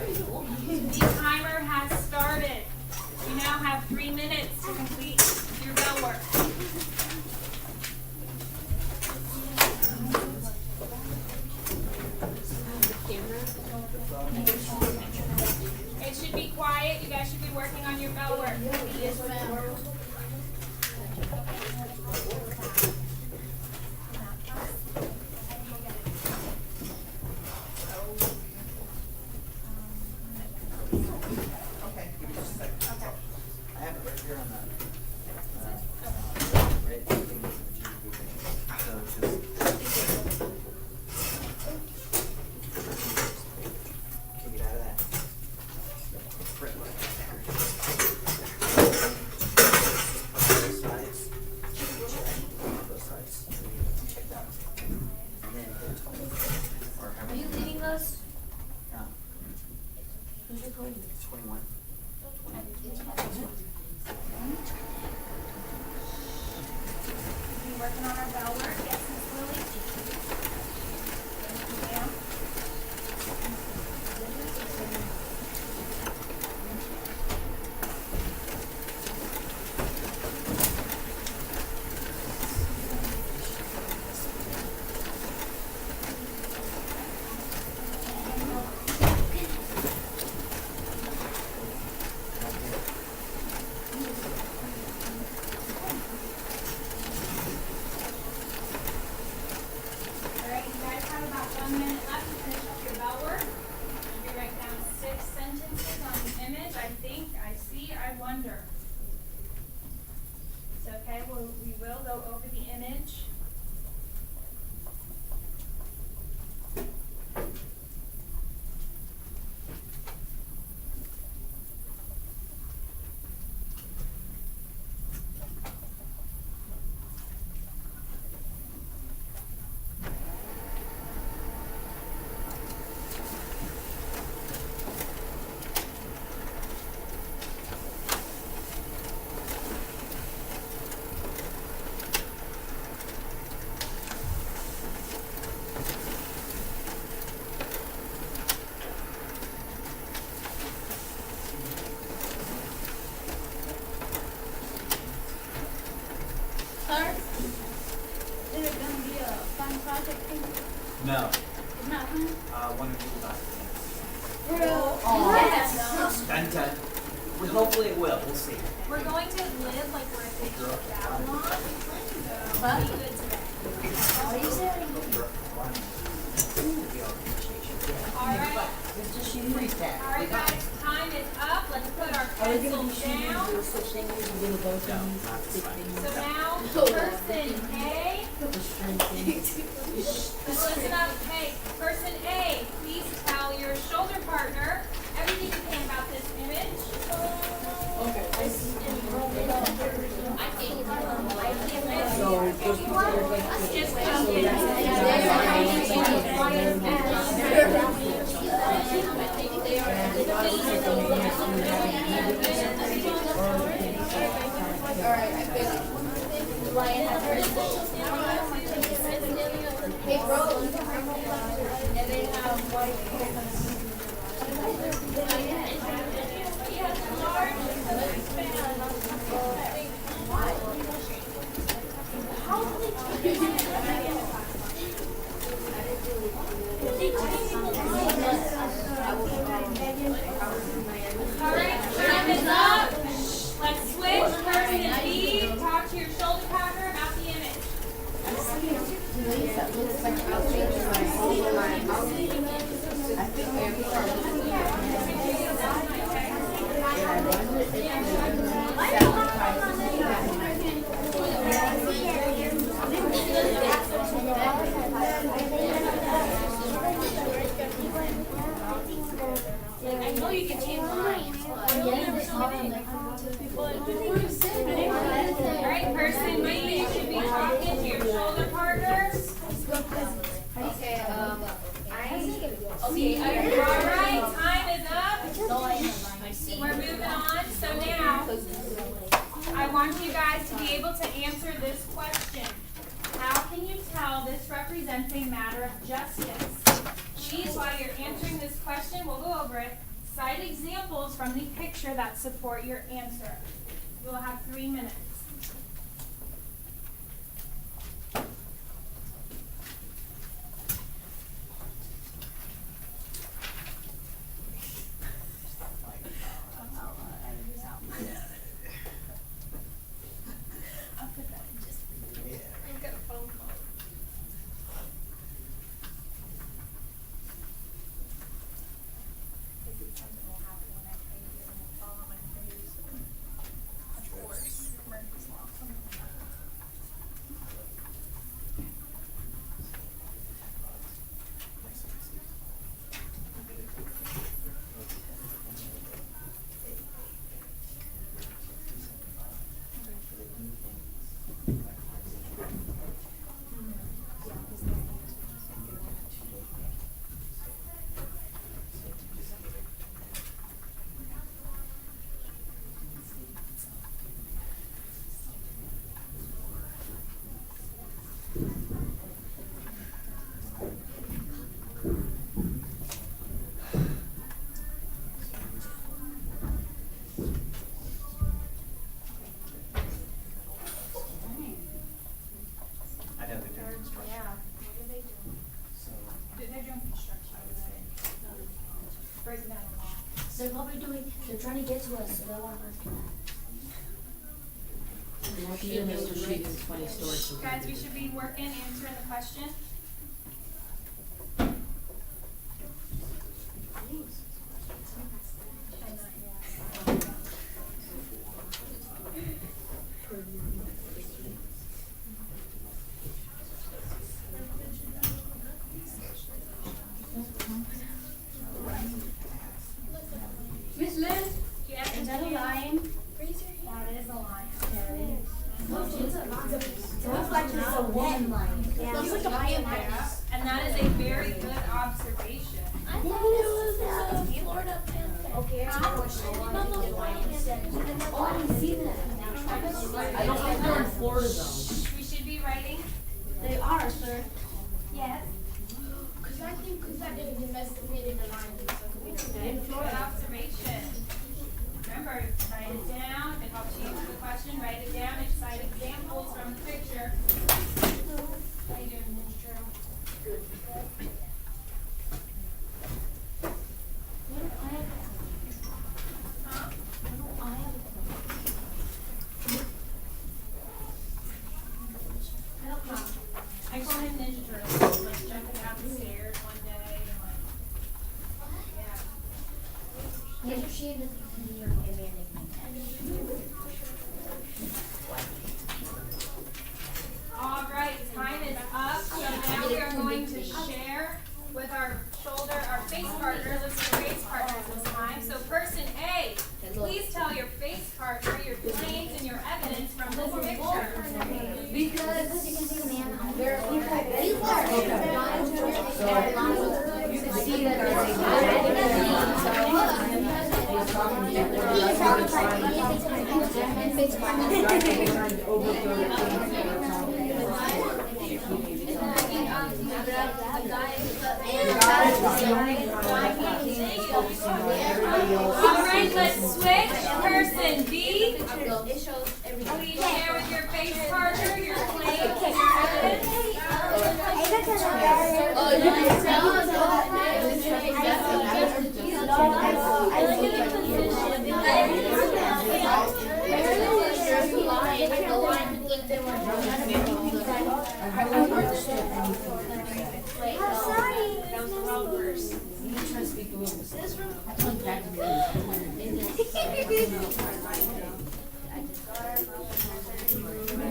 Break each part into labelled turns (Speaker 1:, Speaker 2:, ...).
Speaker 1: The timer has started. You now have 3 minutes to complete your bell work. It should be quiet. You guys should be working on your bell work.
Speaker 2: Yes, ma'am.
Speaker 3: Okay, give me just a second.
Speaker 1: Okay.
Speaker 3: I have it right here on that. Red thing that you do. So it's just. Can you get out of that? Print right there. Both sides. Both sides. Check that. And then hit 20. Or how
Speaker 2: Are
Speaker 3: many?
Speaker 2: you leading us?
Speaker 3: No,
Speaker 2: Who's recording?
Speaker 3: it's 21.
Speaker 1: We working on our bell work. Yes, Miss Lily? Ma'am? All right, you guys have about 1 minute left to finish up your bell work. You write down 6 sentences on the image. I think, I see, I wonder. It's okay, we will go over the image.
Speaker 2: Sir? Is it gonna be a fun project thing?
Speaker 3: No,
Speaker 2: It's not fun?
Speaker 3: one of you got
Speaker 2: Bro.
Speaker 1: Yes.
Speaker 3: Dun dun. Well, hopefully it will. We'll see.
Speaker 1: We're going to live like we're a fictional Babylon, so
Speaker 2: What?
Speaker 1: be good today.
Speaker 2: What are you saying?
Speaker 1: All right. All right, guys, time is up. Let's put our pencils down. So now, person A, listen up. Hey, person A, please tell your shoulder partner everything you can about this image. Just come
Speaker 2: Hey, bro. And then white.
Speaker 1: All right, time is up. Let's switch. Person B, talk to your shoulder partner about the image.
Speaker 2: I know you can change minds.
Speaker 1: All right, person B, you should be talking to your shoulder partner.
Speaker 2: Okay,
Speaker 1: All right, time is up. We're moving on. So now, I want you guys to be able to answer this question. How can you tell this represents a matter of justice? Please, while you're answering this question, we'll go over it. Cite examples from the picture that support your answer. You will have 3 minutes. I'll put that in just a minute. I've got a phone call. Maybe something will happen when I pay you and it'll fall on my face. Of course, Murphy's Law.
Speaker 3: I know they're doing construction.
Speaker 1: Yeah, what are they doing?
Speaker 3: So,
Speaker 1: They're doing construction, I would say. Breaking down the law.
Speaker 4: They're probably they're trying to get to us, so they want us to.
Speaker 5: She and Mr. Sheehan's funny stories.
Speaker 1: Guys, we should be working, answering the question.
Speaker 2: Miss Liz,
Speaker 1: Yes,
Speaker 2: is that a line?
Speaker 1: That is a line.
Speaker 4: It looks like it's a woman line.
Speaker 2: Looks like a lion there.
Speaker 1: And that is a very good observation.
Speaker 4: I thought it was a Florida panther. Okay, oh, I didn't see that.
Speaker 5: I don't think they're in Florida though.
Speaker 1: We should be writing.
Speaker 2: They are, sir.
Speaker 1: Yes.
Speaker 2: Cause I did domesticated the lion.
Speaker 1: Good observation. Remember, write it down. It helps you answer the question. Write it down and cite examples from the picture. How you doing, Ninja Turtle? Good. Huh? I call him Ninja Turtle. Like jumping down the stairs one day and like, yeah.
Speaker 4: Mr. Sheehan doesn't need your nickname.
Speaker 1: All right, time is up. So now we are going to share with our face partner. Let's do face partners this time. So person A, please tell your face partner your claims and your evidence from this picture.
Speaker 4: Because you can see the man on there. You can see that
Speaker 1: All right, let's switch. Person B, please share with your face partner your claims and your evidence. That was the wrong verse.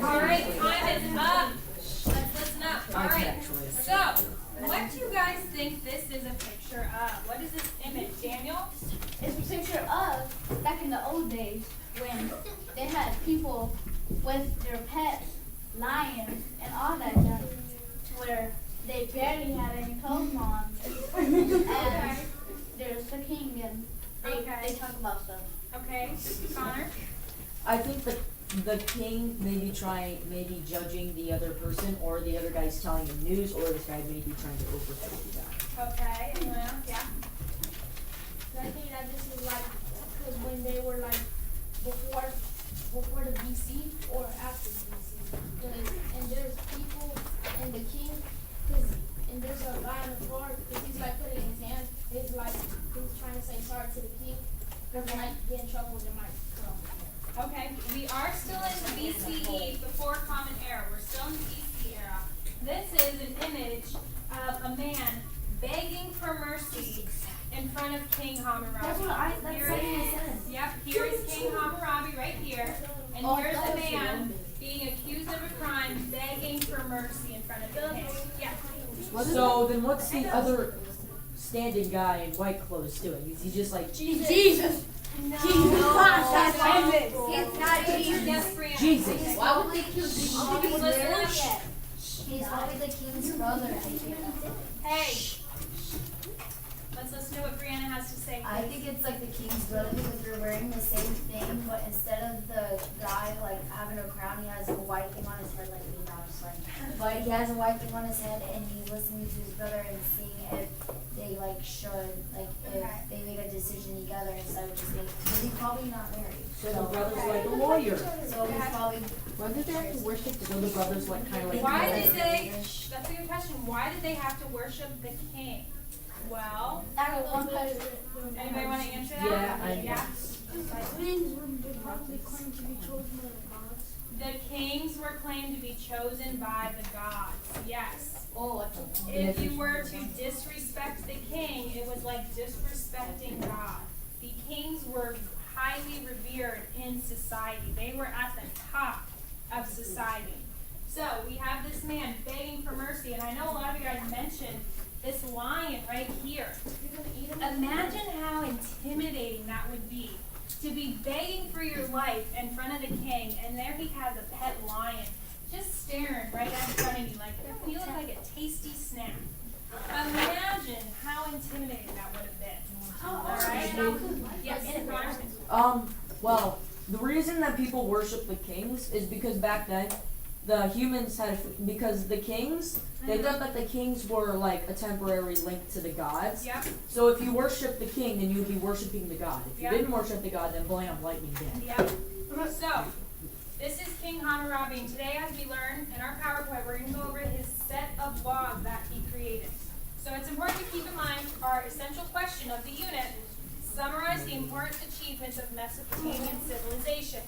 Speaker 1: All right, time is up. Let's listen up. All right. So, what do you guys think this is a picture of? What is this image, Daniel?
Speaker 2: It's a picture of back in the old days when they had people with their pets, lions, and all that junk, where they barely had any clothes on. And there's the king, and they talk about stuff.
Speaker 1: Okay, Connor?
Speaker 5: I think the king maybe judging the other person, or the other guy's telling the news, or this guy maybe trying to overthrow the guy.
Speaker 1: Okay, anyone else? Yeah?
Speaker 4: I think that this is like, because when they were like, before the BC or after BC. And there's people and the king, and there's a guy on the floor, because he's like putting his hand, he's trying to say sorry to the king, because they might get in trouble, they might kill him.
Speaker 1: Okay, we are still in the BCE, before Common Era. We're still in the BC era. This is an image of a man begging for mercy in front of King Hammurabi. Yep, here is King Hammurabi right here. And here's a man being accused of a crime, begging for mercy in front of the king. Yeah.
Speaker 5: So then what's the other standing guy in white clothes doing? Is he just like,
Speaker 4: Jesus!
Speaker 1: No.
Speaker 4: He's not
Speaker 1: Yes, Brianna.
Speaker 5: Jesus?
Speaker 6: Why would they kill Jesus?
Speaker 1: Listen.
Speaker 6: He's probably the king's brother.
Speaker 1: Hey. Let's listen to what Brianna has to say.
Speaker 6: I think it's like the king's brother because they're wearing the same thing, but instead of the guy like having a crown, he has a white thing on his head, like me now, just like. But he has a white thing on his head, and he's listening to his brother and seeing if they like should, like if they make a decision together instead of just making. Because he's probably not married.
Speaker 5: So the brother's like a lawyer.
Speaker 6: So he's probably.
Speaker 5: Why did they have to worship? So the brother's like kind of like.
Speaker 1: Why did they, that's a good question, why did they have to worship the king? Well, anybody want to answer that?
Speaker 5: Yeah, I know.
Speaker 1: The kings were claimed to be chosen by the gods, yes. If you were to disrespect the king, it was like disrespecting God. The kings were highly revered in society. They were at the top of society. So we have this man begging for mercy, and I know a lot of you guys mentioned this lion right here. Imagine how intimidating that would be to be begging for your life in front of the king, and there he has a pet lion just staring right out in front of you like, you look like a tasty snack. Imagine how intimidating that would have been. All right? Yes, Connor?
Speaker 5: Well, the reason that people worship the kings is because back then, the humans had, because the kings, they thought that the kings were like a temporary link to the gods.
Speaker 1: Yep.
Speaker 5: So if you worship the king, then you would be worshiping the god. If you
Speaker 1: Yep.
Speaker 5: didn't worship the god, then blam, lightning dead.
Speaker 1: Yep. So, this is King Hammurabi, and today as we learn in our PowerPoint, we're going to go over his set of laws that he created. So it's important to keep in mind our essential question of the unit. Summarize the important achievements of Mesopotamian civilization.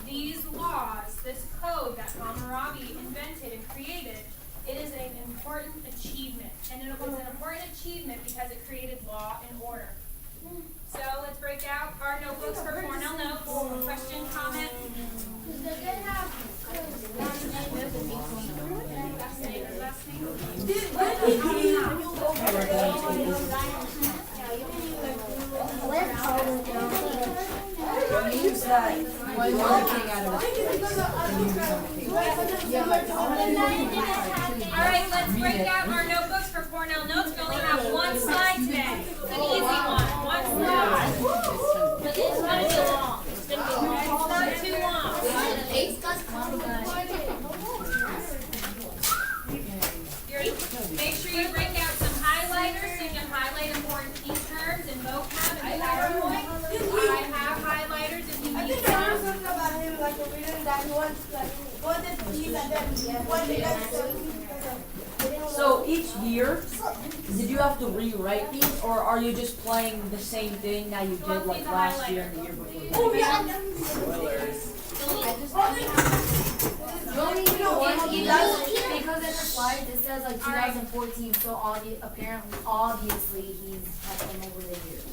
Speaker 1: These laws, this code that Hammurabi invented and created, it is an important achievement. And it was an important achievement because it created law and order. So let's break out our notebooks for Cornell notes. Question, comment?
Speaker 5: Use that one king out of it.
Speaker 1: Alright, let's break out our notebooks for Cornell notes. We only have one slide today. It's an easy one. One slide. But it's not too long. It's not too long. Make sure you break out some highlighters so you can highlight important key terms and vocab and PowerPoint. I have highlighters if you need them.
Speaker 5: So each year, did you have to rewrite these, or are you just playing the same thing that you did like last year and the year before?
Speaker 6: Because in the slide it says like 2014, so obviously he's had them over the years.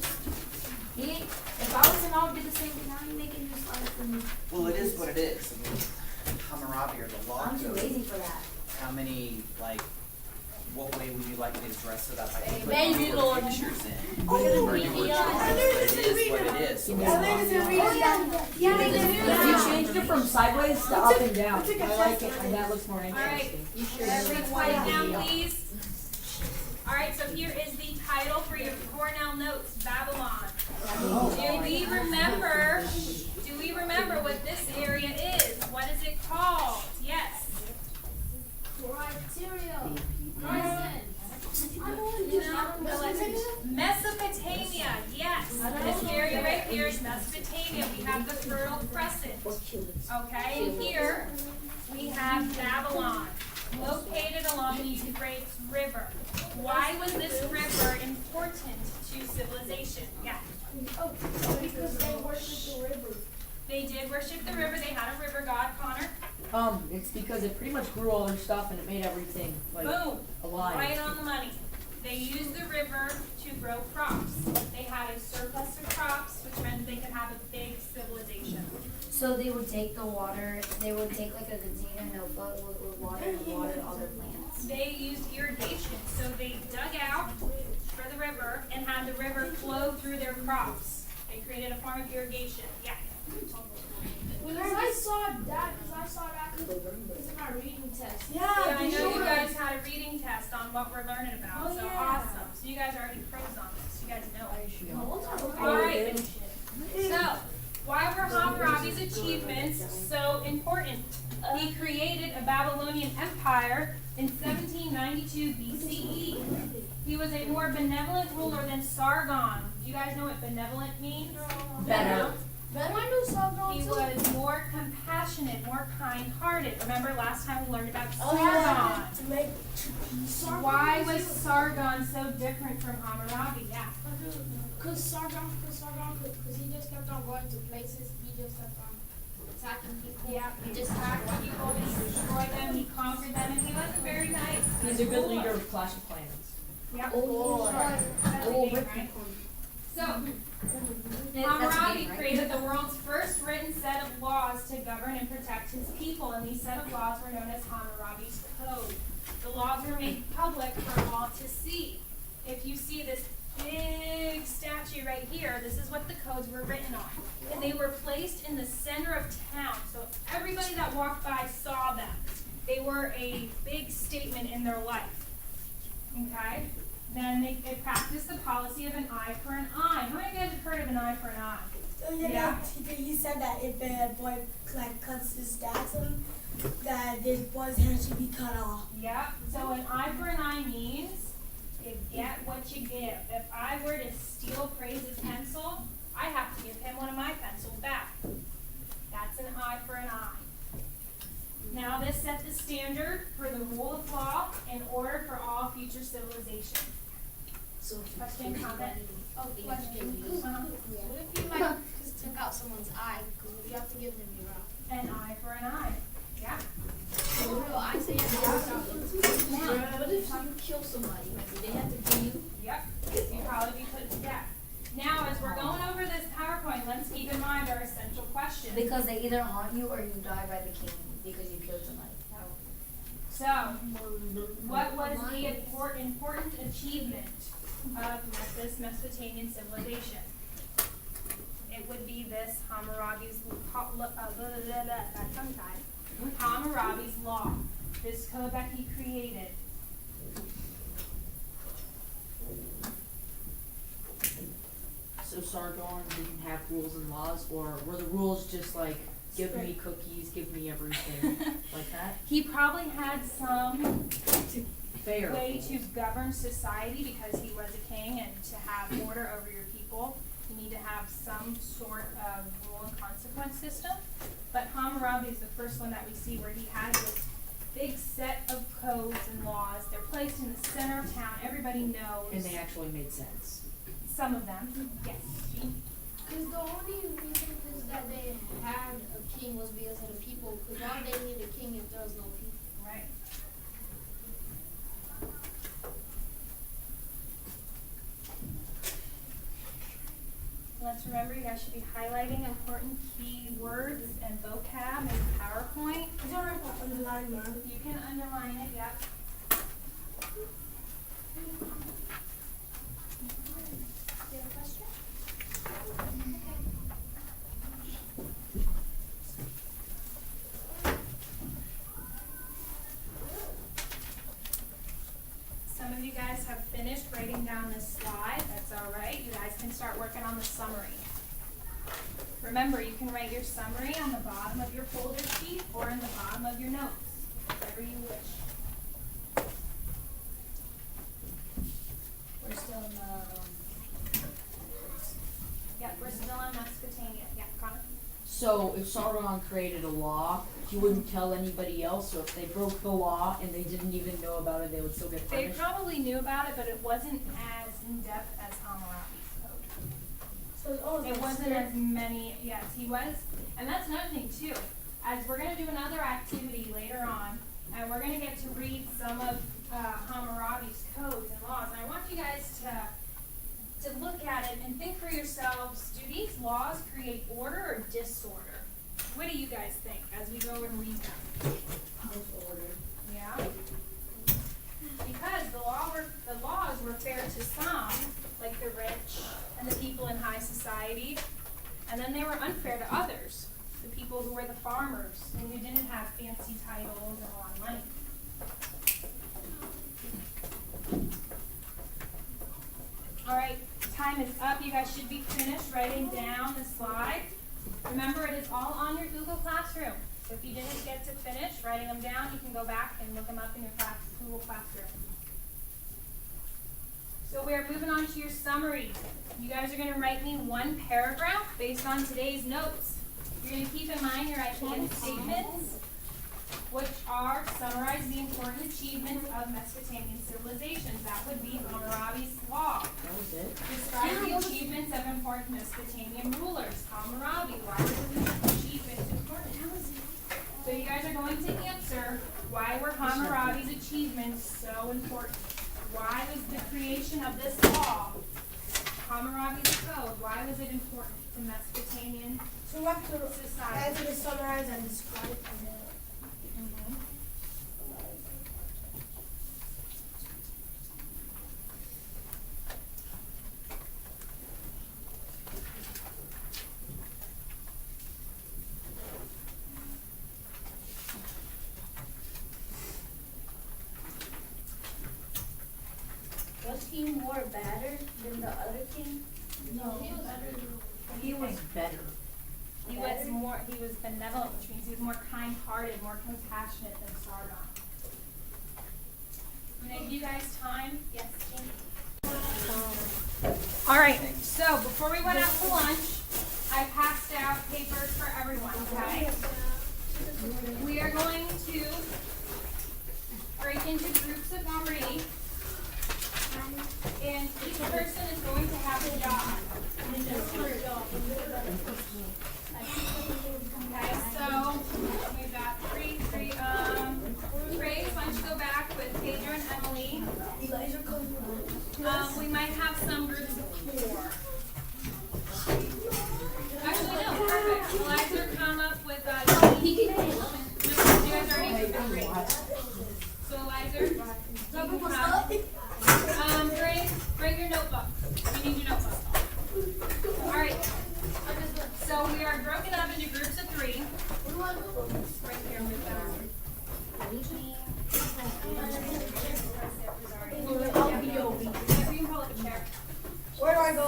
Speaker 6: If I was him, I would do the same thing. How are you making your slides for me?
Speaker 3: Well, it is what it is. I mean, Hammurabi or the law
Speaker 6: I'm too
Speaker 3: code.
Speaker 6: lazy for that.
Speaker 3: How many, like, what way would you like me to dress it up? I can put
Speaker 4: Baby
Speaker 3: more
Speaker 4: Lord.
Speaker 3: pictures in. Or you would just, it is what it is. So it's
Speaker 5: You changed it from sideways to up and down. I like it, and that looks more
Speaker 1: Alright,
Speaker 5: interesting.
Speaker 1: everybody quiet down, please. Alright, so here is the title for your Cornell notes, Babylon. Do we remember what this area is? What is it called? Yes. Mesopotamia, yes. Okay, and here we have Babylon, located along the Euphrates River. Why was this river important to civilization? Yeah.
Speaker 4: Oh, because they worship the river.
Speaker 1: They did worship the river. They had a river god, Connor.
Speaker 5: It's because it pretty much grew all their stuff and it made everything like
Speaker 1: Boom.
Speaker 5: alive.
Speaker 1: Right on the money. They used the river to grow crops. They had a surplus of crops, which meant they could have a big civilization.
Speaker 6: So they would take the water, they would take like a container notebook with water and water all their plants.
Speaker 1: They used irrigation, so they dug out for the river and had the river flow through their crops. They created a form of irrigation. Yeah.
Speaker 4: Because I saw that it's in our reading test.
Speaker 1: Yeah, I know you guys had a reading test on what we're learning about.
Speaker 4: Oh,
Speaker 1: so
Speaker 4: yeah.
Speaker 1: awesome. So you guys are already pros on this. You guys know.
Speaker 4: All
Speaker 1: Alright. So, why were Hammurabi's achievements so important? He created a Babylonian empire in 1792 BCE. He was a more benevolent ruler than Sargon. Do you guys know what benevolent means?
Speaker 5: Better.
Speaker 1: He was more compassionate, more kind-hearted. Remember last time we learned about Sargon? Why was Sargon so different from Hammurabi? Yeah.
Speaker 4: Because Sargon, because he just kept on going to places, he just kept on attacking people.
Speaker 1: Yeah, he just attacked people, he destroyed them, he conquered them, and he wasn't very nice.
Speaker 5: He's a good leader of Clash of Clans.
Speaker 1: Yep.
Speaker 6: Oh,
Speaker 1: That's the game, right? So, Hammurabi created the world's first written set of laws to govern and protect his people, and these set of laws were known as Hammurabi's Code. The laws were made public for all to see. If you see this big statue right here, this is what the codes were written on. And they were placed in the center of town, so everybody that walked by saw them. They were a big statement in their life. Okay? Then they practiced the policy of an eye for an eye. How many of you guys have heard of an eye for an eye?
Speaker 7: Oh, yeah. You said that if a boy like cuts his dad something, that this boy's hand should be cut off.
Speaker 1: Yep. So an eye for an eye means you get what you give. If I were to steal Praise's pencil, I have to give him one of my pencils back. That's an eye for an eye. Now this set the standard for the rule of law in order for all future civilization. Question, comment?
Speaker 4: Oh, question. What if you like just took out someone's eye? Because you have to give them your eye.
Speaker 1: An eye for an eye. Yeah.
Speaker 4: For real, I say what if you kill somebody? Do they have to kill you?
Speaker 1: Yep. You'd probably be put to death. Now, as we're going over this PowerPoint, let's keep in mind our essential questions.
Speaker 6: Because they either haunt you or you die by the king because you killed somebody.
Speaker 1: So, what was the important achievement of this Mesopotamian civilization? It would be this Hammurabi's Hammurabi's law, this code that he created.
Speaker 5: So Sargon didn't have rules and laws, or were the rules just like, give me cookies, give me everything, like that?
Speaker 1: He probably had some
Speaker 5: Fair.
Speaker 1: way to govern society because he was a king, and to have order over your people, you need to have some sort of rule and consequence system. But Hammurabi is the first one that we see where he has this big set of codes and laws. They're placed in the center of town. Everybody knows.
Speaker 5: And they actually made sense.
Speaker 1: Some of them, yes.
Speaker 4: Because the only reason is that they had a king was because of the people. Because why would they need a king if there was no people?
Speaker 1: Right. Let's remember, you guys should be highlighting important key words and vocab in PowerPoint.
Speaker 7: Is that right for underline, man?
Speaker 1: You can underline it, yep. Do you have a question? Some of you guys have finished writing down this slide. That's all right. You guys can start working on the summary. Remember, you can write your summary on the bottom of your folder sheet or in the bottom of your notes, whatever you wish.
Speaker 6: We're still in the
Speaker 1: Yeah, we're still on Mesopotamia. Yeah, Connor?
Speaker 5: So if Sauron created a law, he wouldn't tell anybody else, so if they broke the law and they didn't even know about it, they would still get
Speaker 1: They
Speaker 5: punished.
Speaker 1: probably knew about it, but it wasn't as in-depth as Hammurabi's code.
Speaker 7: So it's always
Speaker 1: It wasn't as many, yes, he was, and that's another thing too. As we're gonna do another activity later on, and we're gonna get to read some of Hammurabi's codes and laws, and I want you guys to look at it and think for yourselves, do these laws create order or disorder? What do you guys think as we go and read them? Yeah? Because the laws were fair to some, like the rich and the people in high society, and then they were unfair to others, the people who were the farmers and who didn't have fancy titles and a lot of money. All right, time is up. You guys should be finished writing down the slide. Remember, it is all on your Google Classroom. So if you didn't get to finish writing them down, you can go back and look them up in your Google Classroom. So we are moving on to your summary. You guys are going to write me one paragraph based on today's notes. You're going to keep in mind your identity statements, which are summarize the important achievements of Mesopotamian civilizations. That would be Hammurabi's law.
Speaker 5: That was it.
Speaker 1: Describe the achievements of important Mesopotamian rulers. Hammurabi. Why were these achievements important? So you guys are going to answer, why were Hammurabi's achievements so important? Why was the creation of this law, Hammurabi's code, why was it important to Mesopotamian
Speaker 7: So we have to
Speaker 1: society?
Speaker 7: answer to summarize and describe it.
Speaker 2: Was he more better than the other king?
Speaker 7: No.
Speaker 5: He was better.
Speaker 1: He was benevolent, which means he was more kind-hearted, more compassionate than Sargon. I'm gonna give you guys time. Yes, Jane? All right, so before we went out to lunch, I passed out papers for everyone, okay? We are going to break into groups of 3, and each person is going to have a job. Okay, so we've got three. Grace, why don't you go back with Pedro and Emily?
Speaker 7: You guys are coming.
Speaker 1: We might have some groups of 4. Actually, no, perfect. Eliza, come up with you guys already did great. So Eliza, you can have, Grace, bring your notebook. We need your notebook. All right. So we are broken up into groups of 3. Right here with you can pull up a chair.
Speaker 7: Where do I go?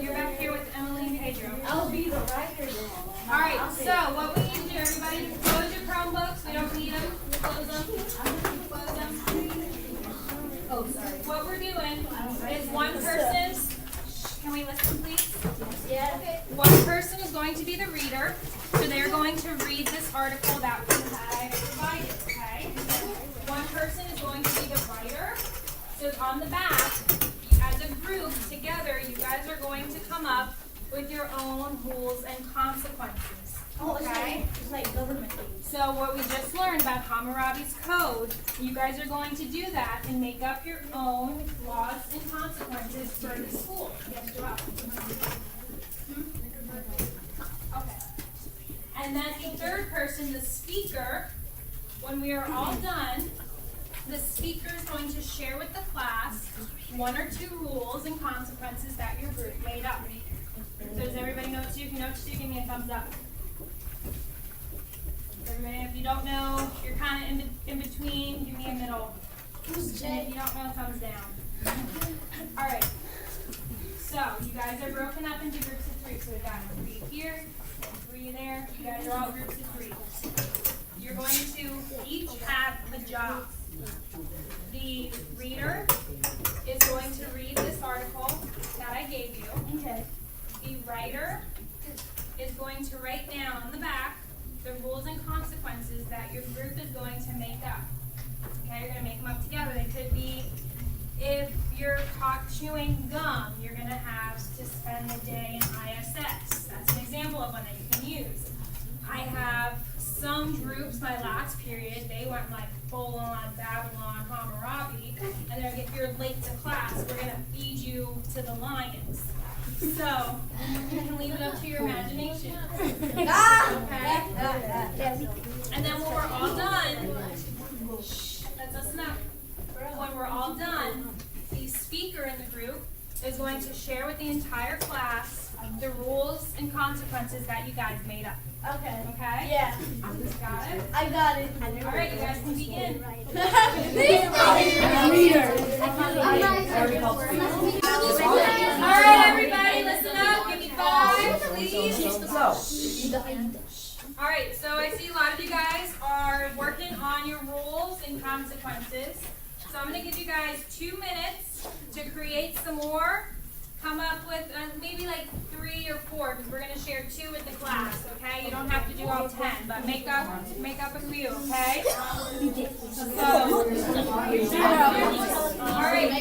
Speaker 1: You're back here with Emily and Pedro.
Speaker 2: I'll be the writer then.
Speaker 1: All right. So what we need to do, everybody, close your Chromebooks. We don't need them. Close them. Close them.
Speaker 2: Oh, sorry.
Speaker 1: What we're doing is one person. Can we listen, please?
Speaker 2: Yeah. Okay.
Speaker 1: One person is going to be the reader, so they're going to read this article that we have provided, okay? One person is going to be the writer, so on the back, as a group, together, you guys are going to come up with your own rules and consequences,
Speaker 2: Oh,
Speaker 1: okay?
Speaker 2: it's like government things.
Speaker 1: So what we just learned about Hammurabi's code, you guys are going to do that and make up your own laws and consequences for the school. Yes, Joel? Okay. And then a third person, the speaker, when we are all done, the speaker is going to share with the class 1 or 2 rules and consequences that your group made up. So does everybody know what to do? If you know what to do, give me a thumbs up. Everybody, if you don't know, you're kind of in between, give me a middle. And if you don't know, thumbs down. All right. So you guys are broken up into groups of 3. So we got 3 here, 3 there. You guys are all groups of 3. You're going to each have a job. The reader is going to read this article that I gave you.
Speaker 2: Okay.
Speaker 1: The writer is going to write down on the back the rules and consequences that your group is going to make up. Okay, you're going to make them up together. They could be, if you're caught chewing gum, you're going to have to spend the day in ISS. That's an example of one that you can use. I have some groups, my last period, they went like full on Babylon, Hammurabi, and they're, if you're late to class, we're going to feed you to the lions. So, you can leave it up to your imagination. Okay? And then when we're all done, let's listen up. When we're all done, the speaker in the group is going to share with the entire class the rules and consequences that you guys made up.
Speaker 2: Okay.
Speaker 1: Okay?
Speaker 2: Yeah.
Speaker 1: Got it?
Speaker 2: I got it.
Speaker 1: All right, you guys can begin. All right, everybody, listen up. Give me 5, please. All right, so I see a lot of you guys are working on your rules and consequences. So I'm going to give you guys 2 minutes to create some more. Come up with maybe like 3 or 4, because we're going to share 2 with the class, okay? You don't have to do all 10, but make up a few, okay? All right.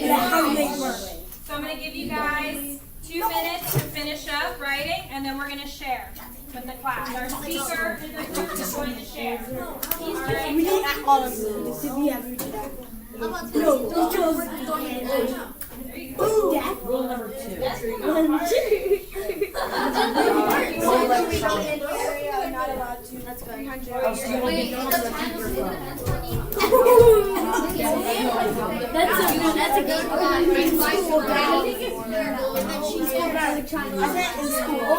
Speaker 1: So I'm going to give you guys 2 minutes to finish up writing, and then we're going to share with the class. Our speaker in the group is going to share. All right.
Speaker 7: We didn't act all of them. Did we have to that? No, because
Speaker 5: Rule number 2.
Speaker 6: Let's go.
Speaker 5: Oh, so you want to get notes on the microphone.
Speaker 6: That's a good one. And then she's going back to China.
Speaker 7: I said in school.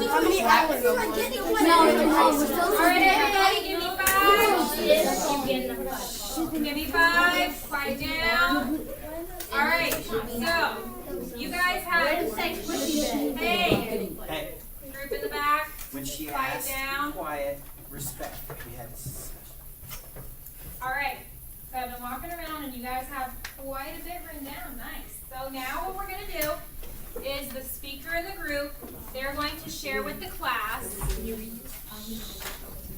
Speaker 7: How many hours?
Speaker 6: No,
Speaker 1: All right, everybody, give me 5. Give me 5. Quiet down. All right, so you guys have, hey,
Speaker 3: Hey,
Speaker 1: group in the back.
Speaker 3: when she
Speaker 1: Quiet
Speaker 3: asked,
Speaker 1: down.
Speaker 3: quiet, respect. We had this discussion.
Speaker 1: All right, so I've been walking around and you guys have quite a bit written down. Nice. So now what we're going to do is the speaker in the group, they're going to share with the class.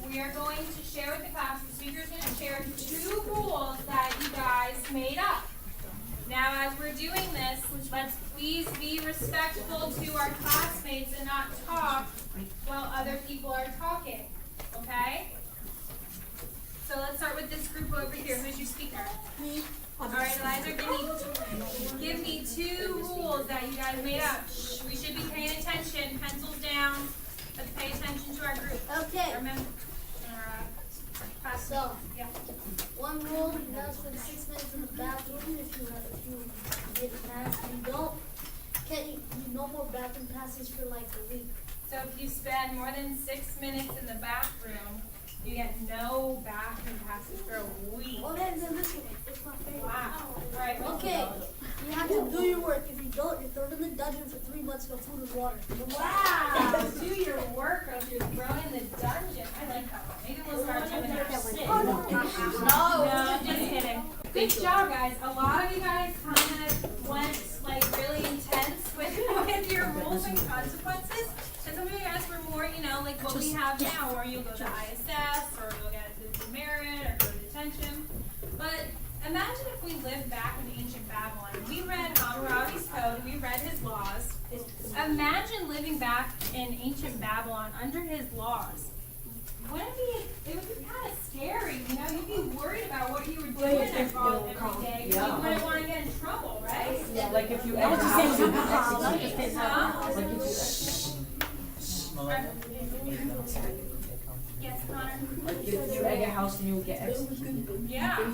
Speaker 1: We are going to share with the class, the speaker is going to share 2 rules that you guys made up. Now as we're doing this, let's please be respectful to our classmates and not talk while other people are talking, okay? So let's start with this group over here. Who's your speaker? Me. All right, Eliza, give me 2 rules that you guys made up. Shh, we should be paying attention. Pencils down. Let's pay attention to our group.
Speaker 4: Okay.
Speaker 1: Remember, class.
Speaker 4: So,
Speaker 1: Yeah.
Speaker 4: one rule, you never spend 6 minutes in the bathroom if you get a pass. You don't, no more bathroom passes for like a week.
Speaker 1: So if you spend more than 6 minutes in the bathroom, you get no bathroom passes for a week.
Speaker 4: Well, then listen, it's my favorite.
Speaker 1: Wow. All right.
Speaker 4: Okay, you have to do your work. If you don't, you're thrown in the dungeon for 3 months for food and water.
Speaker 1: Wow. Do your work or you're thrown in the dungeon. I like that one. Maybe we'll start doing that. No, just kidding. Good job, guys. A lot of you guys kind of went like really intense with your rules and consequences. And some of you guys were more, like what we have now, where you'll go to ISS or you'll get demerit or go to detention. But imagine if we lived back in ancient Babylon. We read Hammurabi's code, we read his laws. Imagine living back in ancient Babylon under his laws. It would be kind of scary, you'd be worried about what you were doing every day. You wouldn't want to get in trouble, right?
Speaker 5: Like if you ever have to execute.
Speaker 1: Huh?
Speaker 5: Like if you
Speaker 1: Yes, Connor?
Speaker 5: Like if you egg a house and you will get executed.
Speaker 1: Yeah.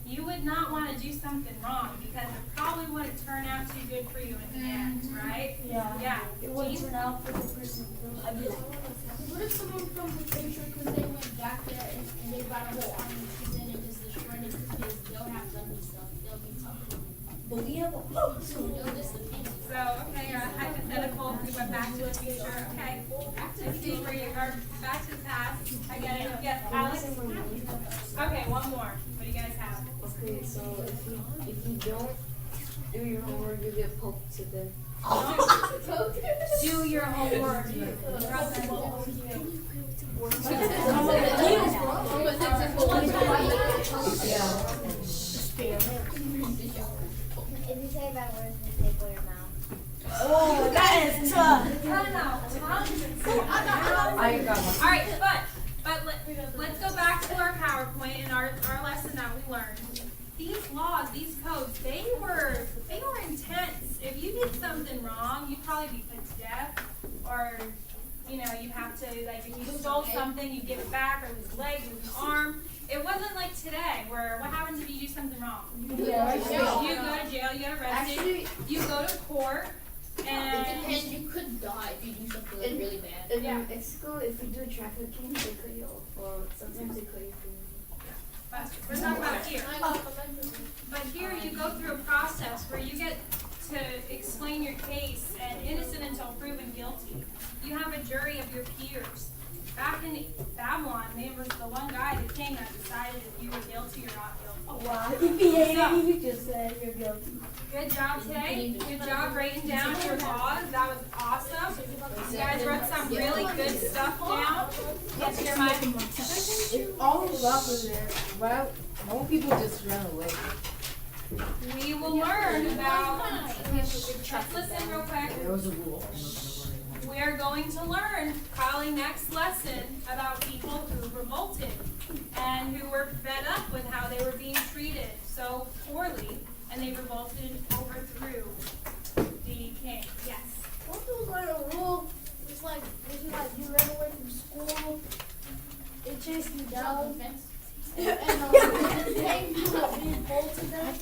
Speaker 1: You would not want to do something wrong because it probably wouldn't turn out too good for you in the end, right? Yeah.
Speaker 2: It wouldn't turn out for the person.
Speaker 4: What if someone from the future, because they went back there and they got a whole army of kids in and just destroyed it because they'll have done this stuff. They'll be tougher.
Speaker 2: But we have a
Speaker 4: So they'll just defend it.
Speaker 1: So, okay, hypothetical, we went back to the future. Okay. I see where you are back to the past. I get it. Yes, Alex? Okay, one more. What do you guys have?
Speaker 8: Okay, so if you don't do your homework, you get poked to death.
Speaker 1: Do your homework.
Speaker 6: If you say bad words, then staple your mouth.
Speaker 7: Oh, that is tough.
Speaker 5: I got one.
Speaker 1: All right, but let's go back to our PowerPoint and our lesson that we learned. These laws, these codes, they were intense. If you did something wrong, you'd probably be put to death, or you'd have to, like, if you stole something, you'd give it back, or lose a leg, lose an arm. It wasn't like today, where what happens if you do something wrong? You go to jail, you get arrested, you go to court, and
Speaker 4: you could die if you do something like really bad.
Speaker 6: At school, if you do a trafficking, they cut you off, or sometimes they cut you free.
Speaker 1: but we're talking about here. But here you go through a process where you get to explain your case, and innocent until proven guilty. You have a jury of your peers. Back in Babylon, there was the one guy, the king, that decided if you were guilty or not guilty.
Speaker 7: Wow, if you hated it, you just said you're guilty.
Speaker 1: Good job today. Good job writing down your laws. That was awesome. You guys wrote some really good stuff down. Yes, your mic.
Speaker 8: If all the laws were there, why won't people just run away?
Speaker 1: We will learn about. Let's listen real quick.
Speaker 5: There was a rule.
Speaker 1: We are going to learn, probably next lesson, about people who revolted and who were fed up with how they were being treated so poorly, and they revolted and overthrew the king. Yes.
Speaker 4: What was like a rule? It's like if you ran away from school, it chased you down. And being bolted them.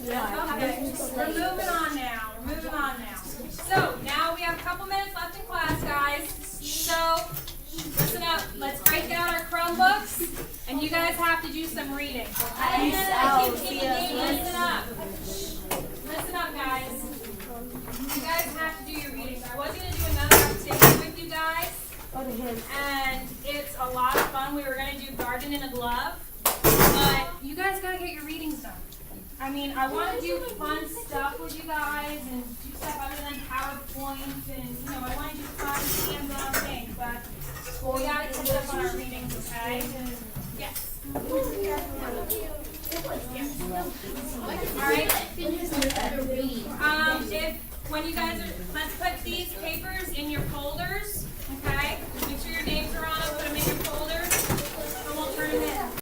Speaker 1: Okay, we're moving on now. So, now we have a couple minutes left in class, guys. So, listen up. Let's break out our Chromebooks, and you guys have to do some reading. Listen up. Listen up, guys. You guys have to do your readings. I was going to do another activity with you guys, and it's a lot of fun. We were going to do garden in a glove, but you guys got to get your readings done. I mean, I want to do fun stuff with you guys and do stuff other than PowerPoint, and I want to do fun hands-on things, but we got to catch up on our readings, okay? Yes. All right. When you guys are, let's put these papers in your folders, okay? Make sure your names are on